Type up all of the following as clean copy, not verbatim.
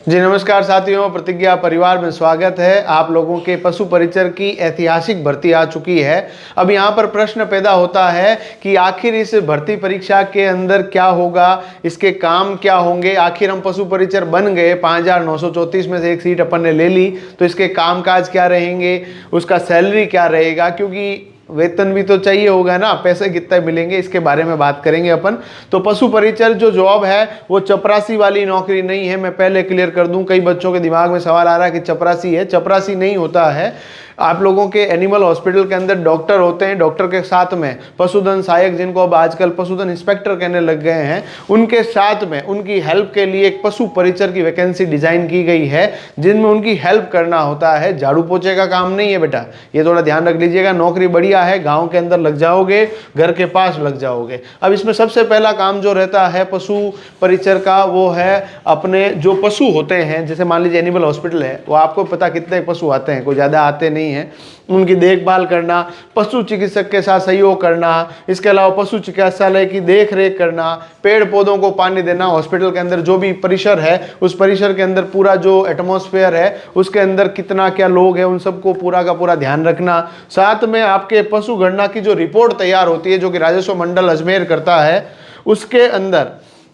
जी नमस्कार साथियों, प्रतिज्ञा परिवार में स्वागत है। आप लोगों के पशु परिचर की ऐतिहासिक भर्ती आ चुकी है। अब यहाँ पर प्रश्न पैदा होता है कि आखिर इस भर्ती परीक्षा के अंदर क्या होगा, इसके काम क्या होंगे। आखिर हम पशु परिचर बन गए, 5934 में से एक सीट अपन ने ले ली, तो इसके कामकाज क्या रहेंगे, उसका सैलरी क्या रहेगा, क्योंकि वेतन भी तो चाहिए होगा ना, पैसे कितने मिलेंगे, इसके बारे में बात करेंगे अपन। तो पशु परिचर जो जॉब है वो चपरासी वाली नौकरी नहीं है, मैं पहले क्लियर कर दूं। कई बच्चों के दिमाग में सवाल आ रहा है कि चपरासी है, चपरासी नहीं होता है। आप लोगों के एनिमल हॉस्पिटल के अंदर डॉक्टर होते हैं, डॉक्टर के साथ में पशुधन सहायक, जिनको अब आजकल पशुधन इंस्पेक्टर कहने लग गए हैं, उनके साथ में उनकी हेल्प के लिए एक पशु परिचर की वैकेंसी डिजाइन की गई है, जिनमें उनकी हेल्प करना होता है। झाड़ू पोछे का काम नहीं है बेटा, ये थोड़ा ध्यान रख लीजिएगा। नौकरी बढ़िया है, गाँव के अंदर लग जाओगे, घर के पास लग जाओगे। अब इसमें सबसे पहला काम जो रहता है पशु परिचर का, वो है अपने जो पशु होते हैं, जैसे मान लीजिए एनिमल हॉस्पिटल है, वो आपको पता कितने पशु आते हैं, कोई ज़्यादा आते नहीं है, उनकी देखभाल करना, पशु चिकित्सक के साथ सहयोग करना, इसके अलावा पशु चिकित्सालय की देख रेख करना, पेड़ पौधों को पानी देना, हॉस्पिटल के अंदर जो भी परिसर है उस परिसर के अंदर पूरा जो एटमॉस्फेयर है उसके अंदर कितना क्या लोग हैं उन सबको पूरा का पूरा ध्यान रखना। साथ में आपके पशु गणना की जो रिपोर्ट तैयार होती है, जो कि राजस्व मंडल अजमेर करता है,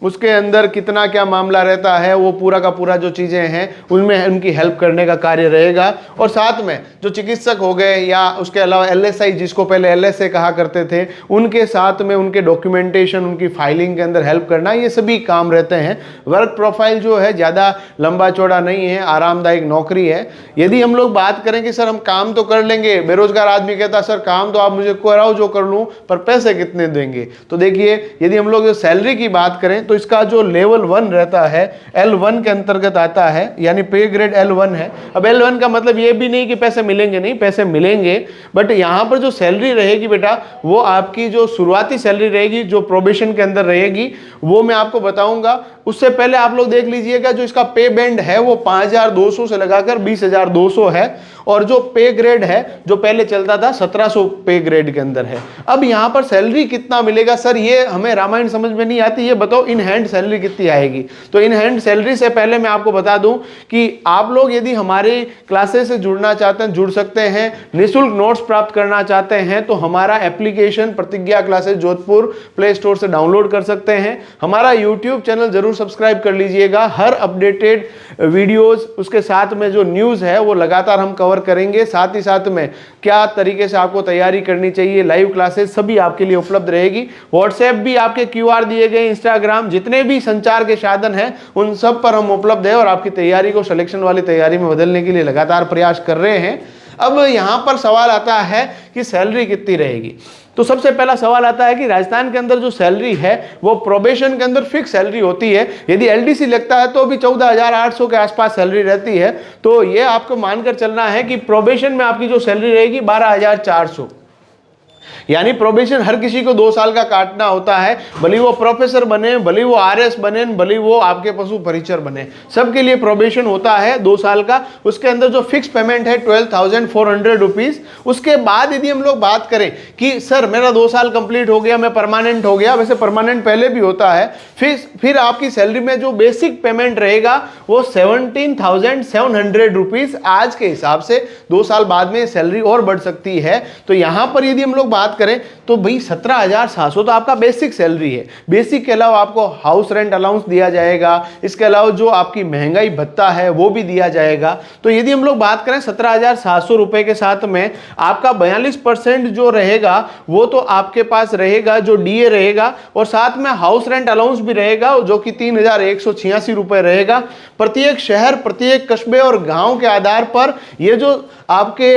उसके अंदर कितना क्या मामला रहता है, वो पूरा का पूरा जो चीज़ें हैं उनमें उनकी हेल्प करने का कार्य रहेगा। और साथ में जो चिकित्सक हो गए या उसके अलावा एलएसआई, जिसको पहले एलएसए कहा करते थे, उनके साथ में उनके डॉक्यूमेंटेशन, उनकी फाइलिंग के अंदर हेल्प करना, ये सभी काम रहते हैं। वर्क प्रोफाइल जो है ज़्यादा लंबा चौड़ा नहीं है, आरामदायक नौकरी है। यदि हम लोग बात करें कि सर हम काम तो कर लेंगे, बेरोजगार आदमी कहता सर काम तो आप मुझे कराओ जो कर लूँ, पर पैसे कितने देंगे, तो देखिए यदि हम लोग सैलरी की बात करें तो इसका जो लेवल 1 रहता है L1 के अंतर्गत आता है, यानी पे ग्रेड L1 है। अब L1 का मतलब ये भी नहीं कि पैसे मिलेंगे नहीं, पैसे मिलेंगे, बट यहाँ पर जो सैलरी रहेगी बेटा, वो आपकी जो शुरुआती सैलरी रहेगी, जो प्रोबेशन के अंदर रहेगी, वो मैं आपको बताऊंगा। उससे पहले आप लोग देख लीजिएगा, जो इसका पे बैंड है वो 5200 से लगाकर 20200 है, और जो पे ग्रेड है जो पहले चलता था 1700 पे ग्रेड के अंदर है। अब यहाँ पर सैलरी कितना मिलेगा सर, ये हमें रामायण समझ में नहीं आती, ये बताओ इन हैंड सैलरी कितनी आएगी। तो इन हैंड सैलरी से पहले मैं आपको बता दूं कि आप लोग यदि हमारी क्लासेस से जुड़ना चाहते हैं, जुड़ सकते हैं। निःशुल्क नोट्स प्राप्त करना चाहते हैं तो हमारा एप्लीकेशन प्रतिज्ञा क्लासेस जोधपुर प्ले स्टोर से डाउनलोड कर सकते हैं। हमारा यूट्यूब चैनल जरूर सब्सक्राइब कर लीजिएगा। हर अपडेटेड वीडियोज, उसके साथ में जो न्यूज़ है वो लगातार हम कवर करेंगे। साथ ही साथ में क्या तरीके से आपको तैयारी करनी चाहिए, लाइव क्लासेस सभी आपके लिए उपलब्ध रहेगी। व्हाट्सएप भी आपके QR दिए गए, इंस्टाग्राम, जितने भी संचार के साधन हैं उन सब पर हम उपलब्ध है और आपकी तैयारी को सिलेक्शन वाली तैयारी में बदलने के लिए लगातार प्रयास कर रहे हैं। अब यहाँ पर सवाल आता है कि सैलरी कितनी रहेगी। तो सबसे पहला सवाल आता है कि राजस्थान के अंदर जो सैलरी है वो प्रोबेशन के अंदर फिक्स सैलरी होती है। यदि LDC लगता है तो भी 14,800 के आसपास सैलरी रहती है। तो ये आपको मानकर चलना है कि प्रोबेशन में आपकी जो सैलरी रहेगी 12,400, यानी प्रोबेशन हर किसी को 2 साल का काटना होता है। भले वो प्रोफेसर बने, भले वो RS बने, भले वो आपके पशु परिचर बने, सबके लिए प्रोबेशन होता है 2 साल का। उसके अंदर जो फिक्स पेमेंट है 12,400 रुपीज। उसके बाद यदि हम लोग बात करें कि सर मेरा 2 साल कंप्लीट हो गया, मैं परमानेंट हो गया, वैसे परमानेंट पहले भी होता है, फिर आपकी सैलरी में जो बेसिक पेमेंट रहेगा वो 17,700 रुपीज। आज के हिसाब से 2 साल बाद में सैलरी और बढ़ सकती है। तो यहां पर यदि हम लोग बात करें तो भाई 17,700 तो आपका बेसिक सैलरी है। बेसिक के अलावा आपको हाउस रेंट अलाउंस दिया जाएगा, इसके अलावा जो आपकी महंगाई भत्ता है वो भी दिया जाएगा। तो यदि हम लोग बात करें 17,700 रुपए के साथ में आपका 42% जो रहेगा वो तो आपके पास रहेगा, जो DA रहेगा, और साथ में हाउस रेंट अलाउंस भी रहेगा जो कि 3,186 रुपए रहेगा। प्रत्येक शहर, प्रत्येक कस्बे और गांव के आधार पर ये जो आपके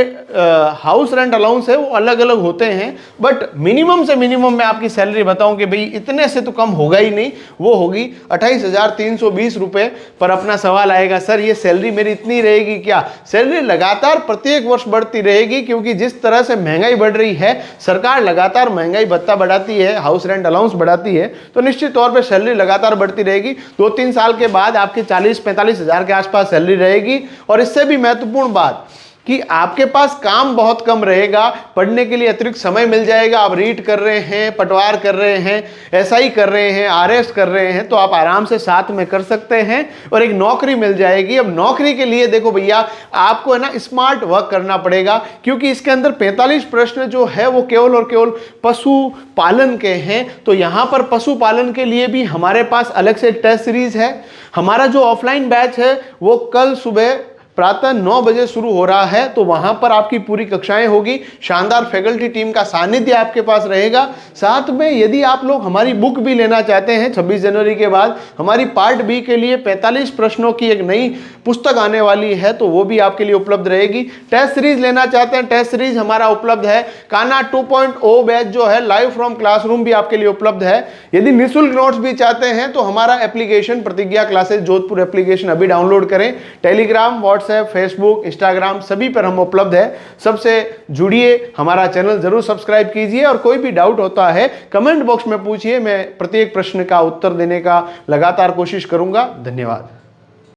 हाउस रेंट अलाउंस है वो अलग अलग होते हैं, बट मिनिमम से मिनिमम मैं आपकी सैलरी बताऊं कि भाई इतने से तो कम होगा ही नहीं, वो होगी 28,320 रुपए। पर अपना सवाल आएगा सर ये सैलरी मेरी इतनी रहेगी क्या? सैलरी लगातार प्रत्येक वर्ष बढ़ती रहेगी, क्योंकि जिस तरह से महंगाई बढ़ रही है, सरकार लगातार महंगाई भत्ता बढ़ाती है, हाउस रेंट अलाउंस बढ़ाती है, तो निश्चित तौर पर सैलरी लगातार बढ़ती रहेगी। 2-3 साल के बाद आपकी 40-45 हजार के आसपास सैलरी रहेगी। और इससे भी महत्वपूर्ण बात, कि आपके पास काम बहुत कम रहेगा, पढ़ने के लिए अतिरिक्त समय मिल जाएगा। आप रीड कर रहे हैं, पटवार कर रहे हैं, एसआई कर रहे हैं, आरएस कर रहे हैं, तो आप आराम से साथ में कर सकते हैं और एक नौकरी मिल जाएगी। अब नौकरी के लिए देखो भैया, आपको है ना स्मार्ट वर्क करना पड़ेगा, क्योंकि इसके अंदर 45 प्रश्न जो है वो केवल और केवल पशु पालन के हैं। तो यहां पर पशुपालन के लिए भी हमारे पास अलग से टेस्ट सीरीज है। हमारा जो ऑफलाइन बैच है वो कल सुबह प्रातः 9 बजे शुरू हो रहा है, तो वहां पर आपकी पूरी कक्षाएं होगी। शानदार फैकल्टी टीम का सानिध्य आपके पास रहेगा। साथ में यदि आप लोग हमारी बुक भी लेना चाहते हैं, 26 जनवरी के बाद हमारी पार्ट बी के लिए 45 प्रश्नों की एक नई पुस्तक आने वाली है, तो वो भी आपके लिए उपलब्ध रहेगी। टेस्ट सीरीज लेना चाहते हैं, टेस्ट सीरीज हमारा उपलब्ध है। कान्हा 2.0 बैच जो है लाइव फ्रॉम क्लासरूम भी आपके लिए उपलब्ध है। यदि निःशुल्क नोट्स भी चाहते हैं तो हमारा एप्लीकेशन प्रतिज्ञा क्लासेस जोधपुर एप्लीकेशन अभी डाउनलोड करें। टेलीग्राम, व्हाट्सएप, फेसबुक, इंस्टाग्राम सभी पर हम उपलब्ध है। सबसे जुड़िए, हमारा चैनल जरूर सब्सक्राइब कीजिए और कोई भी डाउट होता है कमेंट बॉक्स में पूछिए। मैं प्रत्येक प्रश्न का उत्तर देने का लगातार कोशिश करूंगा। धन्यवाद।